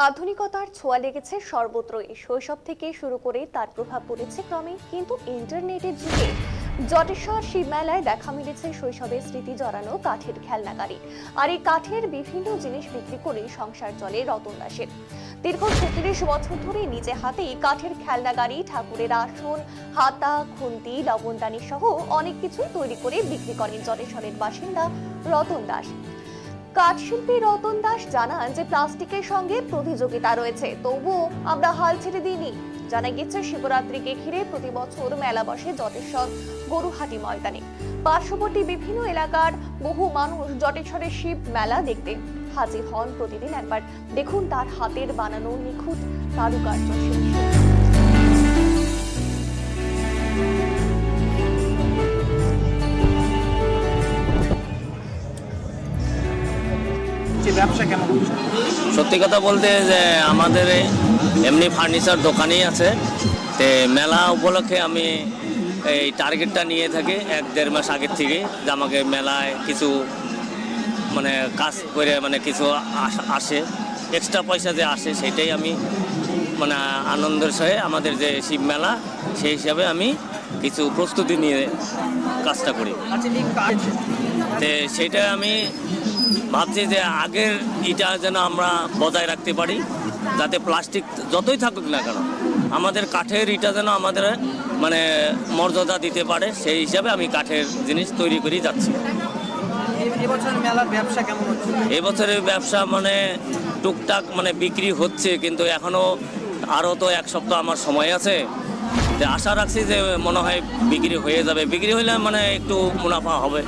আধুনিকতার ছোঁয়া লেগেছে সর্বত্রই। শৈশব থেকে শুরু করে তার প্রভাব পড়েছে ক্রমে, কিন্তু ইন্টারনেটের যুগে জটেশ্বর শিবমেলায় দেখা মিলেছে শৈশবের স্মৃতি জড়ানো কাঠের খেলনা গাড়ি। আর এই কাঠের বিভিন্ন জিনিস বিক্রি করে সংসার চলে রতন দাসের। দীর্ঘ ৩৬ বছর ধরে নিজে হাতেই কাঠের খেলনা গাড়ি, ঠাকুরের আসন, হাতা, খুন্তি, লবণদানি সহ অনেক কিছু তৈরি করে বিক্রি করেন জটেশ্বরের বাসিন্দা রতন দাস। কাঠশিল্পী রতন দাস জানান যে প্লাস্টিকের সঙ্গে প্রতিযোগিতা রয়েছে, তবুও আমরা হাল ছেড়ে দিইনি। জানা গেছে শিবরাত্রিকে ঘিরে প্রতি বছর মেলা বসে জটেশ্বর গরুহাটি ময়দানে। পার্শ্ববর্তী বিভিন্ন এলাকার বহু মানুষ জটেশ্বরের শিব মেলা দেখতে হাজির হন প্রতিদিন। একবার দেখুন তার হাতের বানানো নিখুঁত কারুকার্য। ব্যবসা কেমন হচ্ছে? সত্যি কথা বলতে যে আমাদের এমনি ফার্নিচার দোকানই আছে, তো মেলা উপলক্ষে আমি এই টার্গেটটা নিয়ে থাকি ১-১.৫ মাস আগের থেকে, যে আমাকে মেলায় কিছু মানে কাজ করে মানে কিছু আসে, এক্সট্রা পয়সা যে আসে সেটাই আমি মানে আনন্দের সহে আমাদের যে শিব মেলা সেই হিসাবে আমি কিছু প্রস্তুতি নিয়ে কাজটা করি। তো সেটা আমি ভাবছি যে আগের ইটা যেন আমরা বজায় রাখতে পারি, যাতে প্লাস্টিক যতই থাকুক না কেন আমাদের কাঠের ইটা যেন আমাদের মানে মর্যাদা দিতে পারে, সেই হিসাবে আমি কাঠের জিনিস তৈরি করে যাচ্ছি। এবছর মেলার ব্যবসা কেমন হচ্ছে? এবছরের ব্যবসা মানে টুকটাক মানে বিক্রি হচ্ছে, কিন্তু এখনও আরও তো ১ সপ্তাহ আমার সময় আছে। আশা রাখছি যে মনে হয় বিক্রি হয়ে যাবে, বিক্রি হলে মানে একটু মুনাফা হবে।